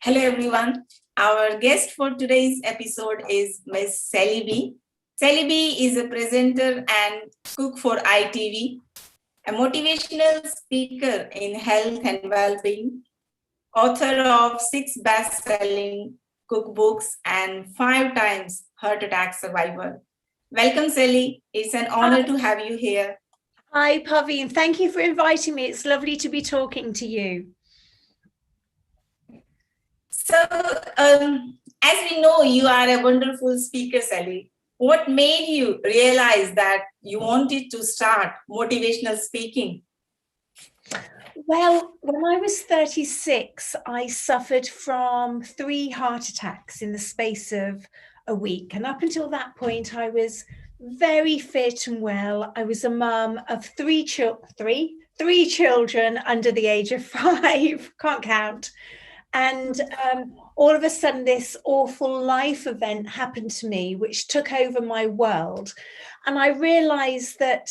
Hello, everyone. Our guest for today's episode is Ms. Sally B. Sally B is a presenter and cook for ITV, a motivational speaker in health and well-being, author of 6 best-selling cookbooks, and 5 times heart attack survivor. Welcome, Sally. It's an honor to have you here. Hi, Parveen. Thank you for inviting me. It's lovely to be talking to you. So, as we know, you are a wonderful speaker, Sally. What made you realize that you wanted to start motivational speaking? Well, when I was 36, I suffered from 3 heart attacks in the space of a week. And up until that point, I was very fit and well. I was a mum of 3 children under the age of 5, can't count. And all of a sudden, this awful life event happened to me, which took over my world. And I realized that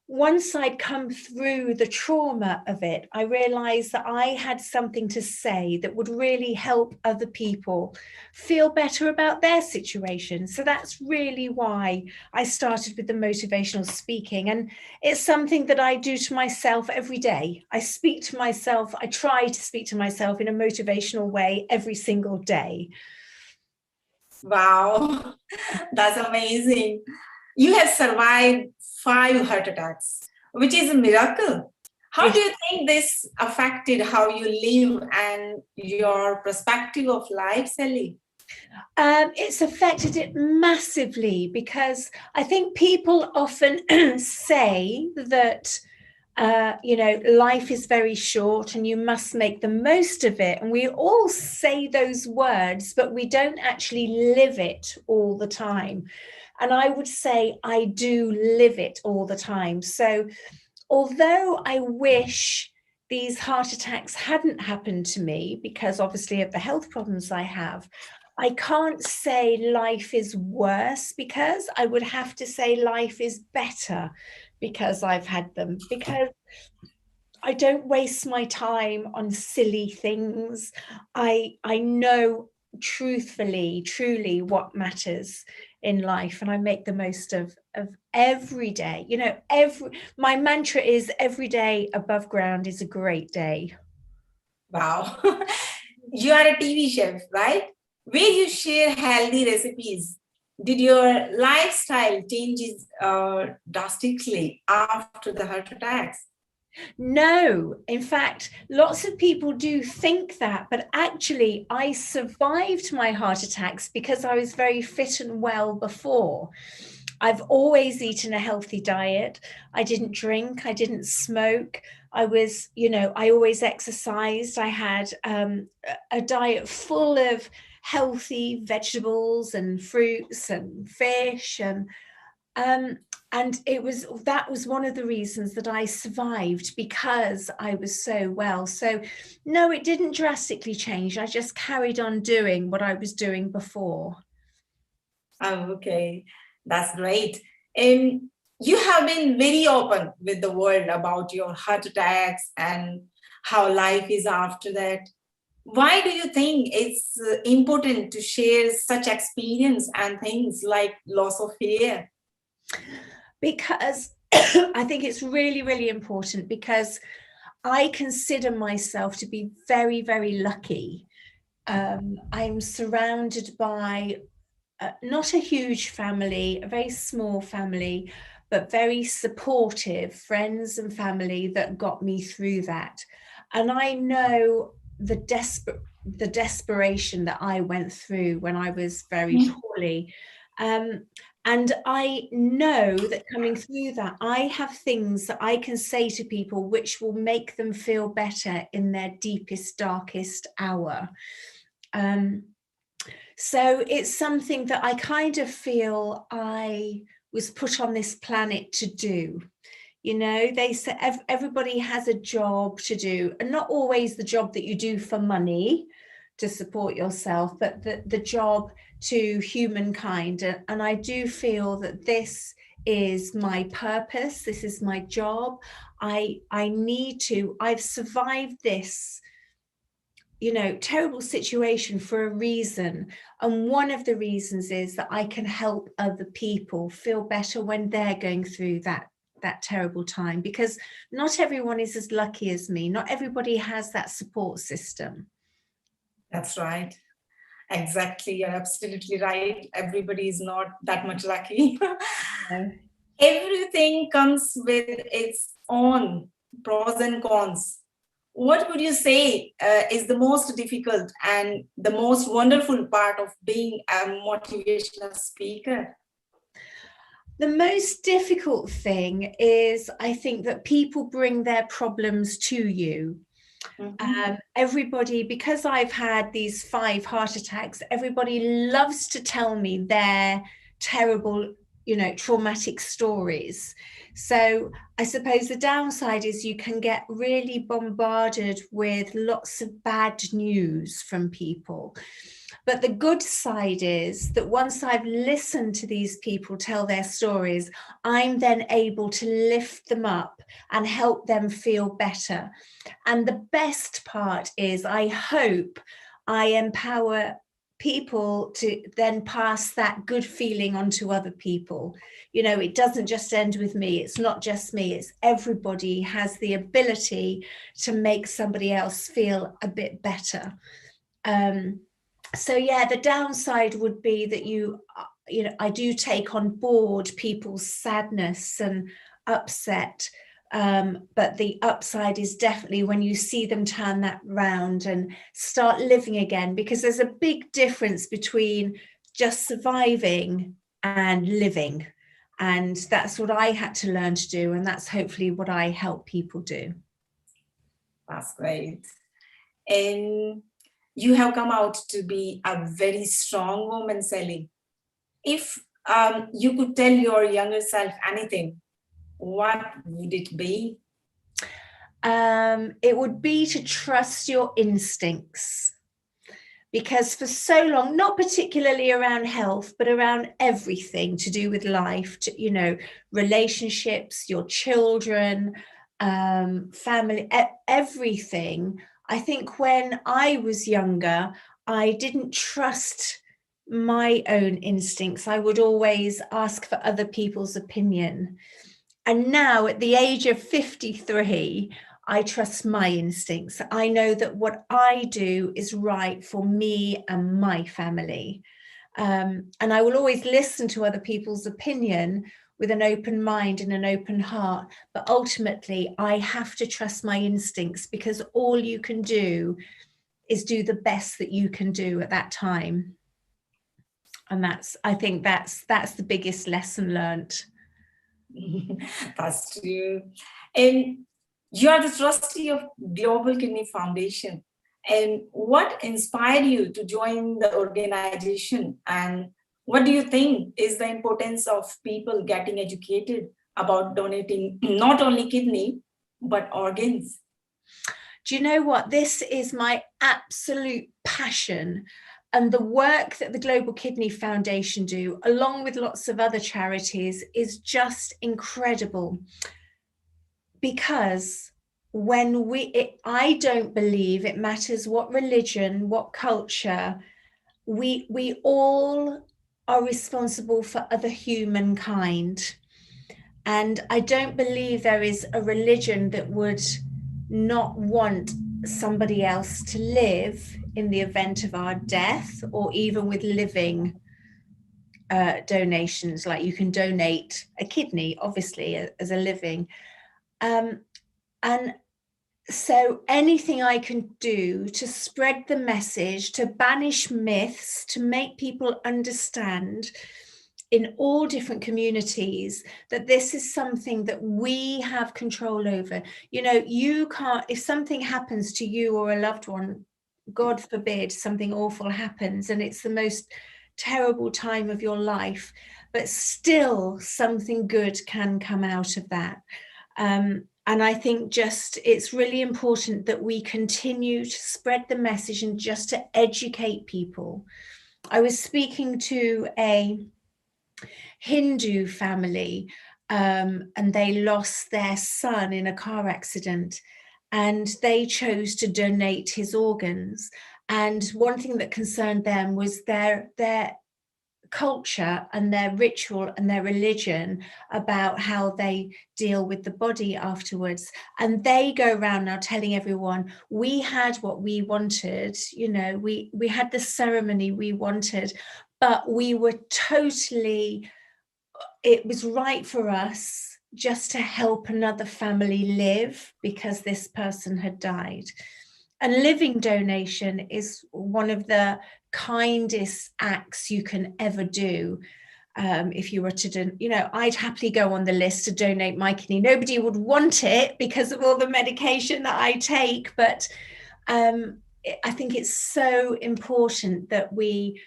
once I'd come through the trauma of it, I realized that I had something to say that would really help other people feel better about their situation. So that's really why I started with the motivational speaking. And it's something that I do to myself every day. I speak to myself. I try to speak to myself in a motivational way every single day. Wow, that's amazing. You have survived 5 heart attacks, which is a miracle. How do you think this affected how you live and your perspective of life, Sally? It's affected it massively because I think people often say that, life is very short and you must make the most of it. And we all say those words, but we don't actually live it all the time. And I would say I do live it all the time. So although I wish these heart attacks hadn't happened to me, because obviously of the health problems I have, I can't say life is worse, because I would have to say life is better because I've had them, because I don't waste my time on silly things. I know truthfully, truly what matters in life, and I make the most of every day. My mantra is every day above ground is a great day. Wow. You are a TV chef, right? Where you share healthy recipes. Did your lifestyle changes drastically after the heart attacks? No, in fact, lots of people do think that, but actually I survived my heart attacks because I was very fit and well before. I've always eaten a healthy diet. I didn't drink, I didn't smoke. I always exercised. I had a diet full of healthy vegetables and fruits and fish, and that was one of the reasons that I survived, because I was so well. So no, it didn't drastically change. I just carried on doing what I was doing before. Oh, okay, that's great. And you have been very open with the world about your heart attacks and how life is after that. Why do you think it's important to share such experience and things like loss of hair? Because I think it's really, really important, because I consider myself to be very, very lucky. I'm surrounded by not a huge family, a very small family, but very supportive friends and family that got me through that. And I know the desperation that I went through when I was very poorly. And I know that coming through that, I have things that I can say to people which will make them feel better in their deepest, darkest hour. So it's something that I kind of feel I was put on this planet to do. They say everybody has a job to do, and not always the job that you do for money to support yourself, but the job to humankind. And I do feel that this is my purpose. This is my job. I've survived this terrible situation for a reason. And one of the reasons is that I can help other people feel better when they're going through that terrible time, because not everyone is as lucky as me. Not everybody has that support system. That's right. Exactly. You're absolutely right. Everybody is not that much lucky. No. Everything comes with its own pros and cons. What would you say is the most difficult and the most wonderful part of being a motivational speaker? The most difficult thing is, I think, that people bring their problems to you. Everybody, because I've had these 5 heart attacks, everybody loves to tell me their terrible, traumatic stories. So I suppose the downside is you can get really bombarded with lots of bad news from people. But the good side is that once I've listened to these people tell their stories, I'm then able to lift them up and help them feel better. And the best part is, I hope I empower people to then pass that good feeling on to other people. It doesn't just end with me. It's not just me. It's everybody has the ability to make somebody else feel a bit better. So yeah, the downside would be that I do take on board people's sadness and upset. But the upside is definitely when you see them turn that round and start living again, because there's a big difference between just surviving and living. And that's what I had to learn to do. And that's hopefully what I help people do. That's great. And you have come out to be a very strong woman, Sally. If you could tell your younger self anything, what would it be? It would be to trust your instincts, because for so long, not particularly around health, but around everything to do with life, relationships, your children, family, everything. I think when I was younger, I didn't trust my own instincts. I would always ask for other people's opinion. And now at the age of 53, I trust my instincts. I know that what I do is right for me and my family. And I will always listen to other people's opinion with an open mind and an open heart. But ultimately, I have to trust my instincts, because all you can do is do the best that you can do at that time. And I think that's the biggest lesson learned. That's true. And you are the trustee of Global Kidney Foundation. And what inspired you to join the organization? And what do you think is the importance of people getting educated about donating not only kidney, but organs? Do you know what? This is my absolute passion. And the work that the Global Kidney Foundation do, along with lots of other charities, is just incredible. Because I don't believe it matters what religion, what culture, we all are responsible for other humankind. And I don't believe there is a religion that would not want somebody else to live in the event of our death, or even with living donations, like you can donate a kidney, obviously, as a living. And so anything I can do to spread the message, to banish myths, to make people understand in all different communities that this is something that we have control over. You can't, if something happens to you or a loved one, God forbid, something awful happens and it's the most terrible time of your life, but still something good can come out of that. And I think it's really important that we continue to spread the message and just to educate people. I was speaking to a Hindu family, and they lost their son in a car accident. and they chose to donate his organs. And one thing that concerned them was their culture and their ritual and their religion about how they deal with the body afterwards. And they go around now telling everyone, we had what we wanted, we had the ceremony we wanted, but we were totally, it was right for us just to help another family live because this person had died. And living donation is one of the kindest acts you can ever do. If you were to I'd happily go on the list to donate my kidney. Nobody would want it because of all the medication that I take, but I think it's so important that we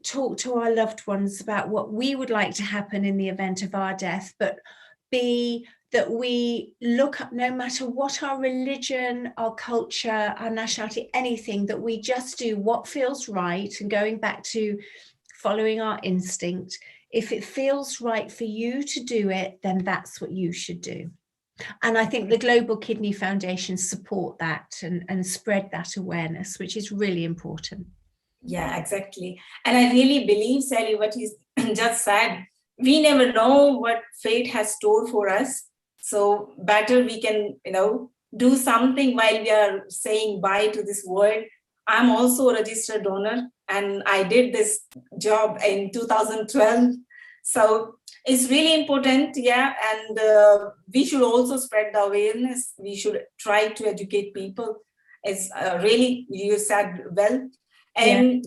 talk to our loved ones about what we would like to happen in the event of our death, but B, that we look up, no matter what our religion, our culture, our nationality, anything, that we just do what feels right. And going back to following our instinct, if it feels right for you to do it, then that's what you should do. And I think the Global Kidney Foundation support that and spread that awareness, which is really important. Yeah, exactly. And I really believe, Sally, what you just said. We never know what fate has stored for us. So better we can, do something while we are saying bye to this world. I'm also a registered donor, and I did this job in 2012. So it's really important, yeah. And we should also spread the awareness. We should try to educate people. It's really, you said well. And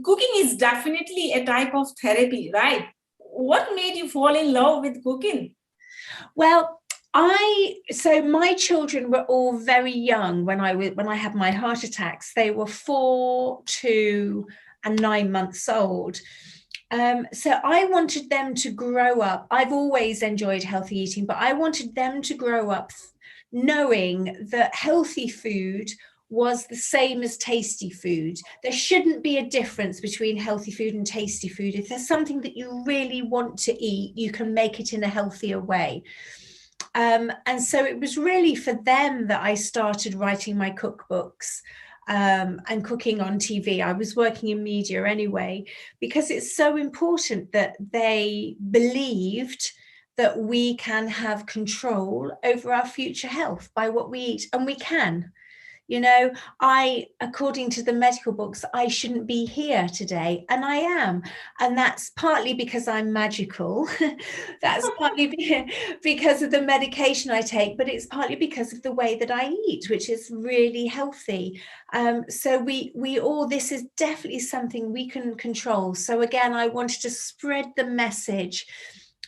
cooking is definitely a type of therapy, right? What made you fall in love with cooking? Well, so my children were all very young when I had my heart attacks. They were 4, 2, and 9 months old. So I wanted them to grow up. I've always enjoyed healthy eating, but I wanted them to grow up knowing that healthy food was the same as tasty food. There shouldn't be a difference between healthy food and tasty food. If there's something that you really want to eat, you can make it in a healthier way. And so it was really for them that I started writing my cookbooks and cooking on TV. I was working in media anyway, because it's so important that they believed that we can have control over our future health by what we eat, and we can. According to the medical books, I shouldn't be here today, and I am. And that's partly because I'm magical. That's partly because of the medication I take, but it's partly because of the way that I eat, which is really healthy. So this is definitely something we can control. So again, I wanted to spread the message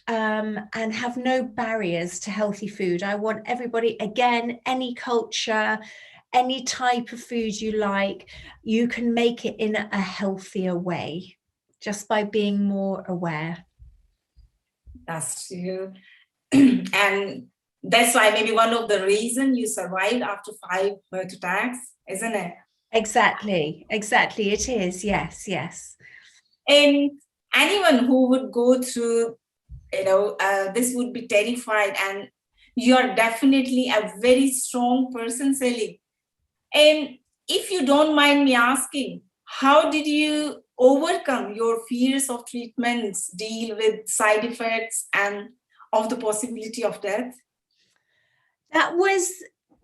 and have no barriers to healthy food. I want everybody, again, any culture, any type of food you like, you can make it in a healthier way just by being more aware. That's true. And that's why maybe one of the reasons you survived after 5 heart attacks, isn't it? Exactly. It is. Yes. And anyone who would go through, this would be terrified. And you're definitely a very strong person, Sally. And if you don't mind me asking, how did you overcome your fears of treatments, deal with side effects and of the possibility of death? That was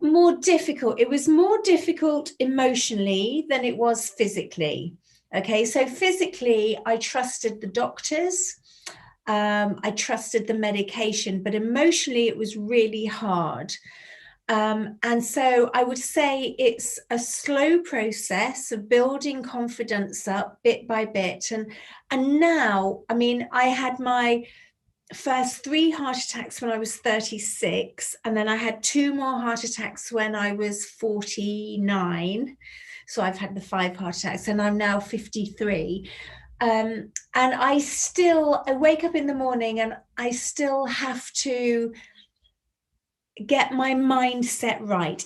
more difficult. It was more difficult emotionally than it was physically. Okay, so physically, I trusted the doctors. I trusted the medication, but emotionally, it was really hard. And so I would say it's a slow process of building confidence up bit by bit. And now, I mean, I had my first 3 heart attacks when I was 36, and then I had 2 more heart attacks when I was 49. So I've had the 5 heart attacks, and I'm now 53. And I wake up in the morning and I still have to get my mindset right.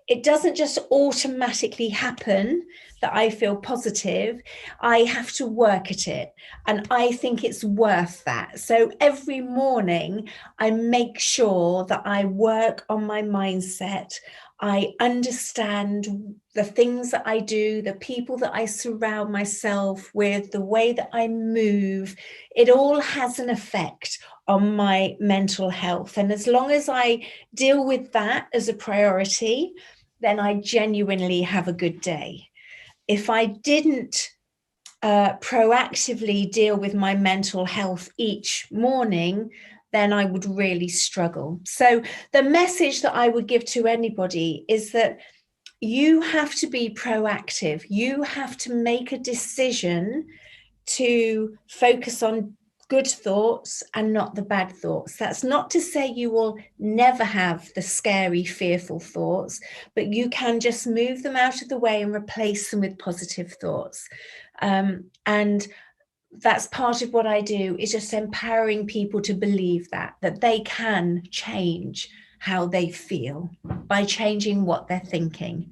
it doesn't just automatically happen that I feel positive. I have to work at it, and I think it's worth that. So every morning I make sure that I work on my mindset. I understand the things that I do, the people that I surround myself with, the way that I move. It all has an effect on my mental health. And as long as I deal with that as a priority, then I genuinely have a good day. If I didn't proactively deal with my mental health each morning, then I would really struggle. So the message that I would give to anybody is that you have to be proactive. You have to make a decision to focus on good thoughts and not the bad thoughts. That's not to say you will never have the scary, fearful thoughts, but you can just move them out of the way and replace them with positive thoughts. And that's part of what I do, is just empowering people to believe that they can change how they feel by changing what they're thinking.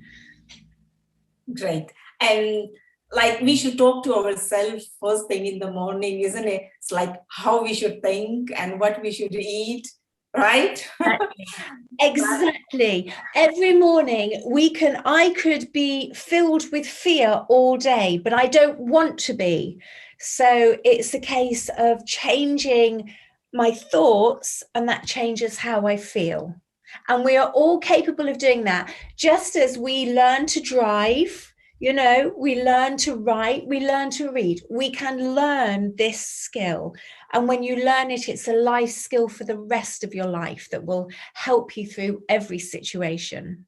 Great. And like, we should talk to ourselves first thing in the morning, isn't it? It's like how we should think and what we should eat, right? Exactly. Every morning I could be filled with fear all day, but I don't want to be. So it's a case of changing my thoughts, and that changes how I feel. And we are all capable of doing that. Just as we learn to drive, we learn to write, we learn to read. We can learn this skill. And when you learn it, it's a life skill for the rest of your life that will help you through every situation.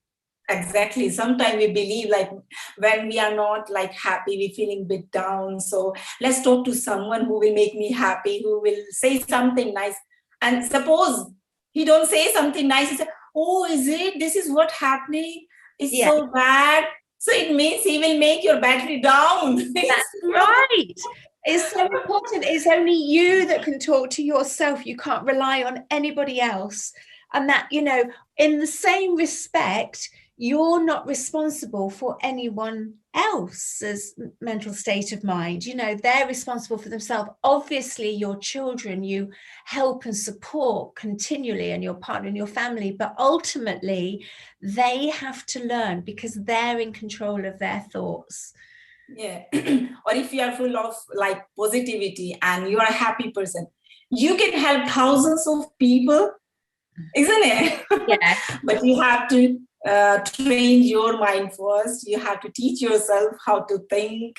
Exactly. Sometimes we believe like when we are not like happy, we're feeling a bit down. So let's talk to someone who will make me happy, who will say something nice. And suppose he don't say something nice, he say, oh, is it? This is what happening? It's so bad. So it means he will make your battery down. That's right. It's so important. It's only you that can talk to yourself. You can't rely on anybody else. And that, in the same respect, you're not responsible for anyone else's mental state of mind. They're responsible for themselves. Obviously, your children, you help and support continually, and your partner and your family, but ultimately they have to learn, because they're in control of their thoughts. Yeah. Or if you are full of like positivity and you are a happy person, you can help thousands of people, isn't it? Yeah. But you have to train your mind first. You have to teach yourself how to think.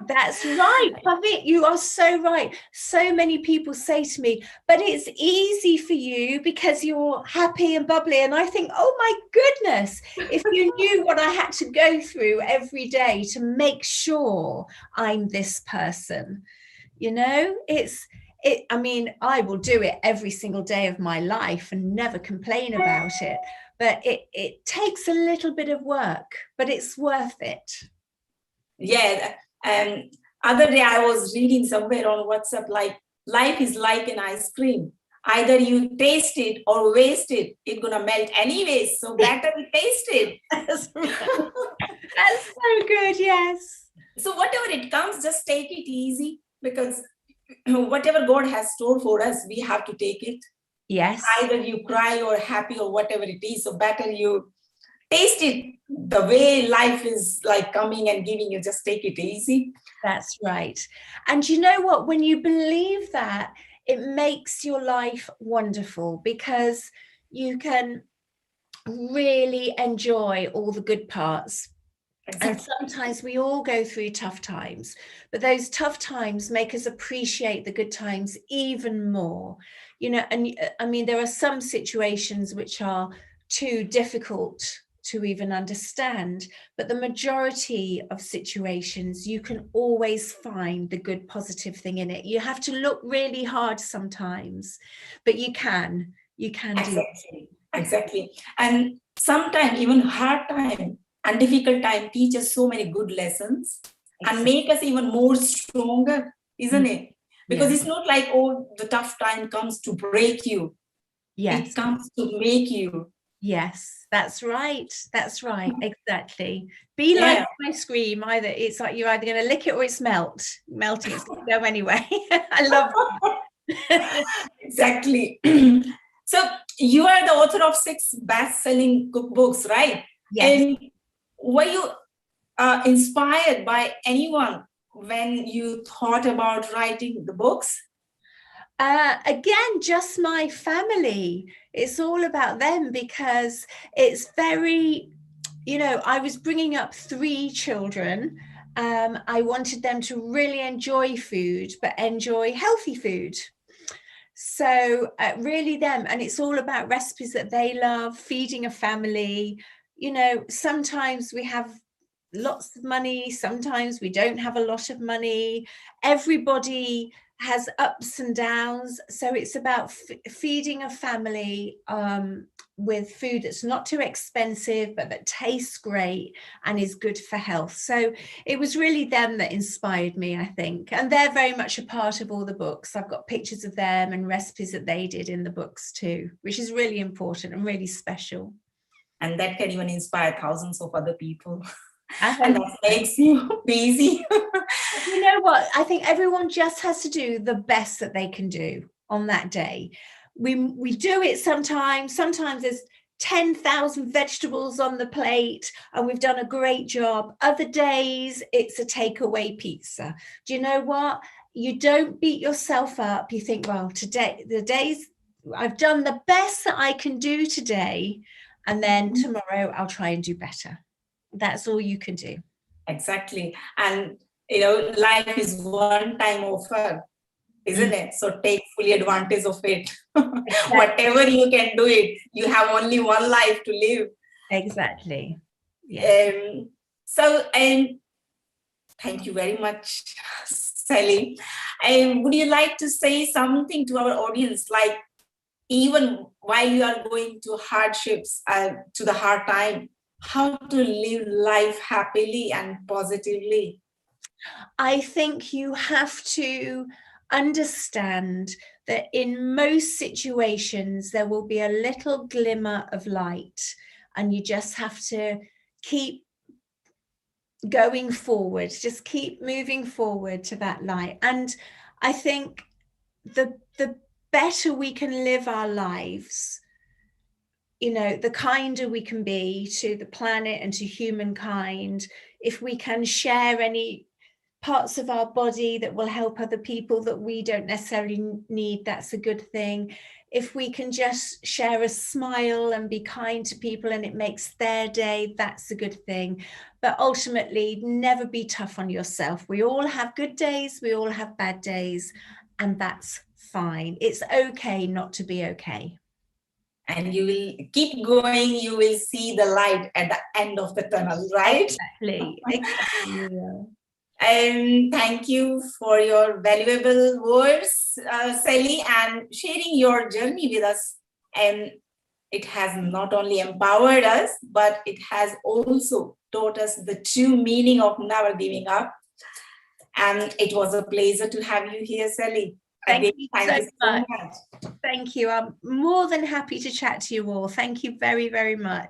That's right, Parveen, you are so right. So many people say to me, but it's easy for you because you're happy and bubbly. And I think, oh my goodness, if you knew what I had to go through every day to make sure I'm this person, I will do it every single day of my life and never complain about it. But it takes a little bit of work, but it's worth it. Yeah. And other day I was reading somewhere on WhatsApp, like life is like an ice cream. Either you taste it or waste it. It's gonna melt anyways. So better we taste it. That's right. That's so good. Yes. So whatever it comes, just take it easy, because whatever God has stored for us, we have to take it. Yes. Either you cry or happy or whatever it is. So better you taste it the way life is like coming and giving you. Just take it easy. That's right. And you know what? When you believe that, it makes your life wonderful, because you can really enjoy all the good parts. Exactly. And sometimes we all go through tough times, but those tough times make us appreciate the good times even more. And I mean, there are some situations which are too difficult to even understand, but the majority of situations, you can always find the good, positive thing in it. You have to look really hard sometimes, but you can Exactly. do it. Exactly. And sometimes even hard time and difficult time teach us so many good lessons. Exactly. And make us even more stronger, isn't it? Because it's not like, oh, the tough time comes to break you. Yes. It comes to make you. Yes, that's right. That's right. Exactly. Be like Yeah, ice cream. Either it's like you're either going to lick it or it's melting. It's going to go anyway. I love that. exactly. So you are the author of 6 best-selling cookbooks, right? Yes. And were you inspired by anyone when you thought about writing the books? Again, just my family. It's all about them because it's very, I was bringing up 3 children. I wanted them to really enjoy food, but enjoy healthy food. So really them, and it's all about recipes that they love, feeding a family. Sometimes we have lots of money, sometimes we don't have a lot of money. Everybody has ups and downs, so it's about feeding a family with food that's not too expensive but that tastes great and is good for health. So it was really them that inspired me, I think, and they're very much a part of all the books. I've got pictures of them and recipes that they did in the books too, which is really important and really special. And that can even inspire thousands of other people. I And hope that makes you busy. You know what? I think everyone just has to do the best that they can do on that day. We do it sometimes. Sometimes there's 10,000 vegetables on the plate and we've done a great job. Other days it's a takeaway pizza. Do you know what? You don't beat yourself up. You think, well, today, the days I've done the best that I can do today, and then tomorrow I'll try and do better. That's all you can do. Exactly. And life is one time offer, isn't it? So take fully advantage of it. Exactly. Whatever you can do it. You have only one life to live. Exactly. Yes. Thank you very much, Sally. Would you like to say something to our audience, like even while you are going to hardships, to the hard time, how to live life happily and positively? I think you have to understand that in most situations there will be a little glimmer of light, and you just have to keep going forward, just keep moving forward to that light. And I think the better we can live our lives, the kinder we can be to the planet and to humankind. If we can share any parts of our body that will help other people that we don't necessarily need, that's a good thing. If we can just share a smile and be kind to people and it makes their day, that's a good thing. But ultimately, never be tough on yourself. We all have good days, we all have bad days, and that's fine. It's okay not to be okay. And you will keep going, you will see the light at the end of the tunnel, right? Exactly. And thank you for your valuable words, Sally, and sharing your journey with us. And it has not only empowered us, but it has also taught us the true meaning of never giving up. And it was a pleasure to have you here, Sally. Thank you so much. Thank you. I'm more than happy to chat to you all. Thank you very, very much.